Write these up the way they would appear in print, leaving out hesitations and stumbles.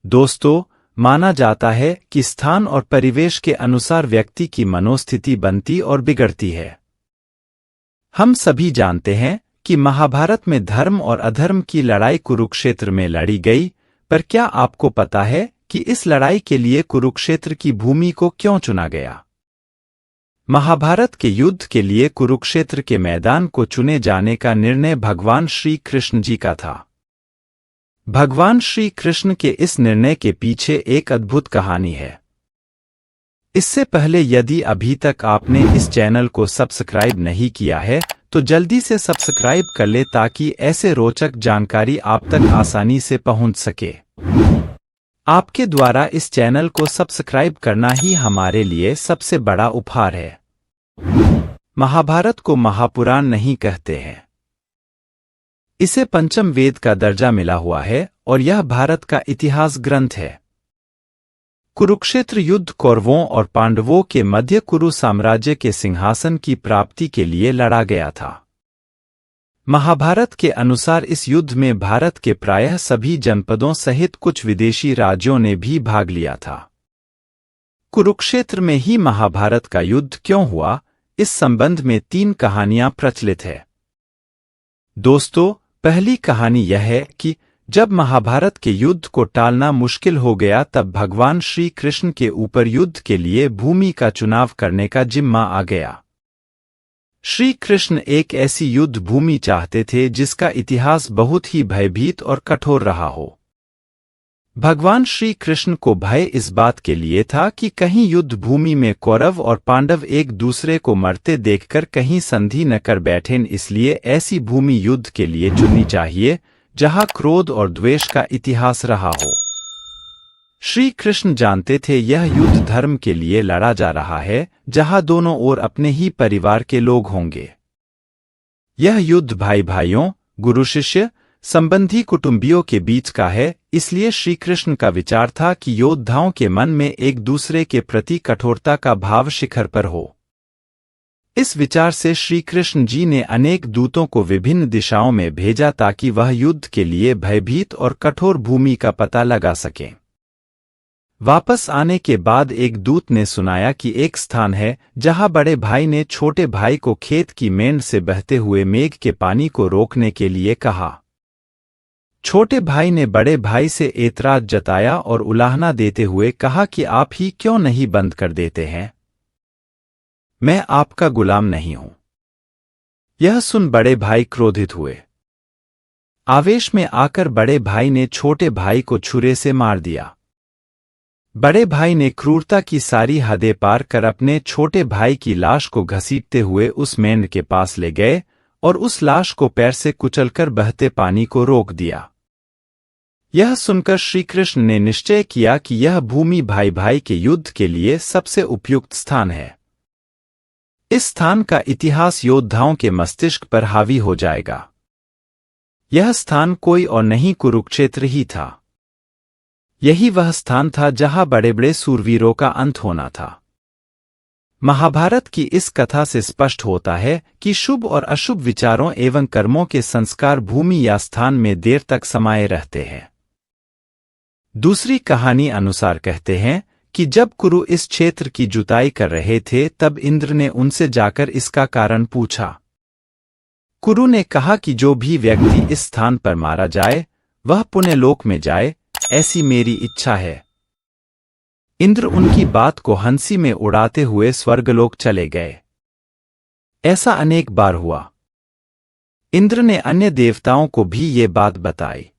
दोस्तों, माना जाता है कि स्थान और परिवेश के अनुसार व्यक्ति की मनोस्थिति बनती और बिगड़ती है। हम सभी जानते हैं कि महाभारत में धर्म और अधर्म की लड़ाई कुरुक्षेत्र में लड़ी गई, पर क्या आपको पता है कि इस लड़ाई के लिए कुरुक्षेत्र की भूमि को क्यों चुना गया? महाभारत के युद्ध के लिए कुरुक्षेत्र के मैदान को चुने जाने का निर्णय भगवान श्री कृष्ण जी का था। भगवान श्री कृष्ण के इस निर्णय के पीछे एक अद्भुत कहानी है। इससे पहले यदि अभी तक आपने इस चैनल को सब्सक्राइब नहीं किया है तो जल्दी से सब्सक्राइब कर ले ताकि ऐसे रोचक जानकारी आप तक आसानी से पहुंच सके। आपके द्वारा इस चैनल को सब्सक्राइब करना ही हमारे लिए सबसे बड़ा उपहार है। महाभारत को महापुराण नहीं कहते हैं। इसे पंचम वेद का दर्जा मिला हुआ है और यह भारत का इतिहास ग्रंथ है। कुरुक्षेत्र युद्ध कौरवों और पांडवों के मध्य कुरु साम्राज्य के सिंहासन की प्राप्ति के लिए लड़ा गया था। महाभारत के अनुसार इस युद्ध में भारत के प्रायः सभी जनपदों सहित कुछ विदेशी राज्यों ने भी भाग लिया था। कुरुक्षेत्र में ही महाभारत का युद्ध क्यों हुआ, इस संबंध में 3 कहानियां प्रचलित है। दोस्तों, पहली कहानी यह है कि जब महाभारत के युद्ध को टालना मुश्किल हो गया तब भगवान श्री कृष्ण के ऊपर युद्ध के लिए भूमि का चुनाव करने का जिम्मा आ गया। श्री कृष्ण एक ऐसी युद्ध भूमि चाहते थे जिसका इतिहास बहुत ही भयभीत और कठोर रहा हो। भगवान श्री कृष्ण को भय इस बात के लिए था कि कहीं युद्ध भूमि में कौरव और पांडव एक दूसरे को मरते देखकर कहीं संधि न कर बैठें, इसलिए ऐसी भूमि युद्ध के लिए चुननी चाहिए जहां क्रोध और द्वेष का इतिहास रहा हो। श्री कृष्ण जानते थे यह युद्ध धर्म के लिए लड़ा जा रहा है, जहां दोनों ओर अपने ही परिवार के लोग होंगे। यह युद्ध भाई भाइयों, गुरु शिष्य, संबंधी कुटुंबियों के बीच का है, इसलिए श्री कृष्ण का विचार था कि योद्धाओं के मन में एक दूसरे के प्रति कठोरता का भाव शिखर पर हो। इस विचार से श्री कृष्ण जी ने अनेक दूतों को विभिन्न दिशाओं में भेजा ताकि वह युद्ध के लिए भयभीत और कठोर भूमि का पता लगा सकें। वापस आने के बाद एक दूत ने सुनाया कि एक स्थान है जहां बड़े भाई ने छोटे भाई को खेत की मेंढ से बहते हुए मेघ के पानी को रोकने के लिए कहा। छोटे भाई ने बड़े भाई से ऐतराज जताया और उलाहना देते हुए कहा कि आप ही क्यों नहीं बंद कर देते हैं? मैं आपका गुलाम नहीं हूं। यह सुन बड़े भाई क्रोधित हुए। आवेश में आकर बड़े भाई ने छोटे भाई को छुरे से मार दिया। बड़े भाई ने क्रूरता की सारी हदें पार कर अपने छोटे भाई की लाश को घसीटते हुए उस मेंढ के पास ले गए और उस लाश को पैर से कुचलकर बहते पानी को रोक दिया। यह सुनकर श्री कृष्ण ने निश्चय किया कि यह भूमि भाई भाई के युद्ध के लिए सबसे उपयुक्त स्थान है। इस स्थान का इतिहास योद्धाओं के मस्तिष्क पर हावी हो जाएगा। यह स्थान कोई और नहीं कुरुक्षेत्र ही था। यही वह स्थान था जहां बड़े बड़े सूरवीरों का अंत होना था। महाभारत की इस कथा से स्पष्ट होता है कि शुभ और अशुभ विचारों एवं कर्मों के संस्कार भूमि या स्थान में देर तक समाये रहते हैं। दूसरी कहानी अनुसार कहते हैं कि जब कुरु इस क्षेत्र की जुताई कर रहे थे तब इंद्र ने उनसे जाकर इसका कारण पूछा। कुरु ने कहा कि जो भी व्यक्ति इस स्थान पर मारा जाए वह पुण्यलोक में जाए, ऐसी मेरी इच्छा है। इंद्र उनकी बात को हंसी में उड़ाते हुए स्वर्गलोक चले गए। ऐसा अनेक बार हुआ। इंद्र ने अन्य देवताओं को भी ये बात बताई।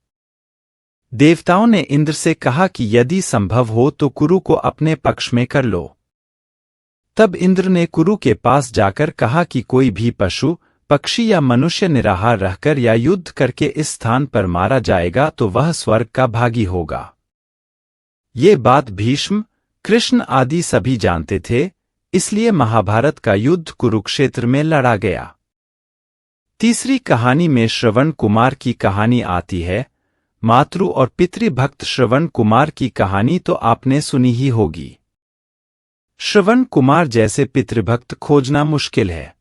देवताओं ने इंद्र से कहा कि यदि संभव हो तो कुरु को अपने पक्ष में कर लो। तब इंद्र ने कुरु के पास जाकर कहा कि कोई भी पशु, पक्षी या मनुष्य निराहार रहकर या युद्ध करके इस स्थान पर मारा जाएगा तो वह स्वर्ग का भागी होगा। ये बात भीष्म, कृष्ण आदि सभी जानते थे, इसलिए महाभारत का युद्ध कुरुक्षेत्र में लड़ा गया। तीसरी कहानी में श्रवण कुमार की कहानी आती है। मातृ और पितृभक्त श्रवण कुमार की कहानी तो आपने सुनी ही होगी। श्रवण कुमार जैसे पितृभक्त खोजना मुश्किल है।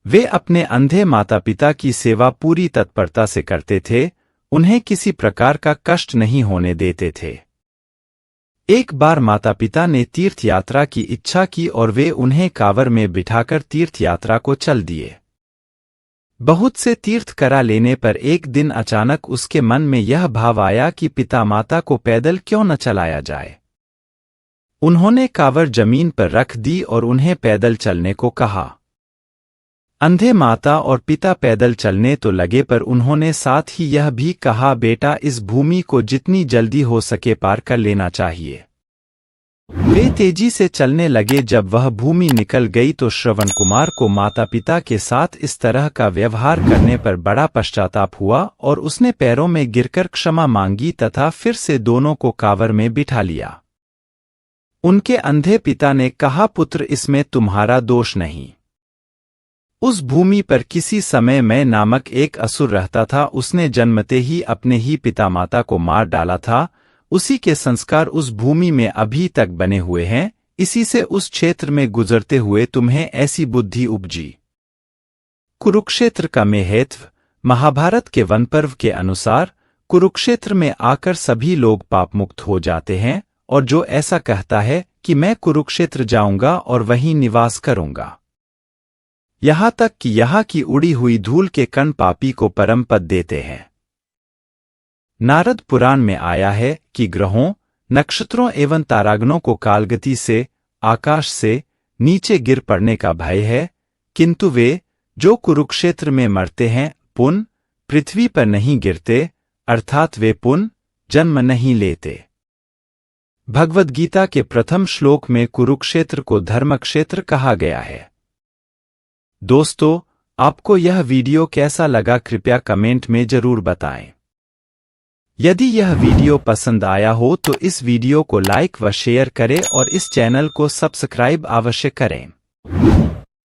वे अपने अंधे माता पिता की सेवा पूरी तत्परता से करते थे, उन्हें किसी प्रकार का कष्ट नहीं होने देते थे। एक बार माता पिता ने तीर्थ यात्रा की इच्छा की और वे उन्हें कांवर में बिठाकर तीर्थ यात्रा को चल दिए। बहुत से तीर्थ करा लेने पर एक दिन अचानक उसके मन में यह भाव आया कि पिता माता को पैदल क्यों न चलाया जाए। उन्होंने कांवर जमीन पर रख दी और उन्हें पैदल चलने को कहा। अंधे माता और पिता पैदल चलने तो लगे, पर उन्होंने साथ ही यह भी कहा, बेटा इस भूमि को जितनी जल्दी हो सके पार कर लेना चाहिए। वे तेजी से चलने लगे। जब वह भूमि निकल गई तो श्रवण कुमार को माता पिता के साथ इस तरह का व्यवहार करने पर बड़ा पश्चाताप हुआ और उसने पैरों में गिरकर क्षमा मांगी तथा फिर से दोनों को कांवर में बिठा लिया। उनके अंधे पिता ने कहा, पुत्र इसमें तुम्हारा दोष नहीं। उस भूमि पर किसी समय मैं नामक एक असुर रहता था। उसने जन्मते ही अपने ही पिता माता को मार डाला था। उसी के संस्कार उस भूमि में अभी तक बने हुए हैं। इसी से उस क्षेत्र में गुजरते हुए तुम्हें ऐसी बुद्धि उपजी। कुरुक्षेत्र का महत्व। महाभारत के वन पर्व के अनुसार कुरुक्षेत्र में आकर सभी लोग पापमुक्त हो जाते हैं, और जो ऐसा कहता है कि मैं कुरुक्षेत्र जाऊंगा और वहीं निवास करूंगा, यहां तक कि यहां की उड़ी हुई धूल के कण पापी को परम पद देते हैं। नारद पुराण में आया है कि ग्रहों, नक्षत्रों एवं तारागणों को कालगति से आकाश से नीचे गिर पड़ने का भय है, किंतु वे जो कुरुक्षेत्र में मरते हैं पुनः पृथ्वी पर नहीं गिरते, अर्थात वे पुनः जन्म नहीं लेते। भगवद गीता के प्रथम श्लोक में कुरुक्षेत्र को धर्मक्षेत्र कहा गया है। दोस्तों, आपको यह वीडियो कैसा लगा कृपया कमेंट में जरूर बताएं। यदि यह वीडियो पसंद आया हो तो इस वीडियो को लाइक व शेयर करें और इस चैनल को सब्सक्राइब अवश्य करें।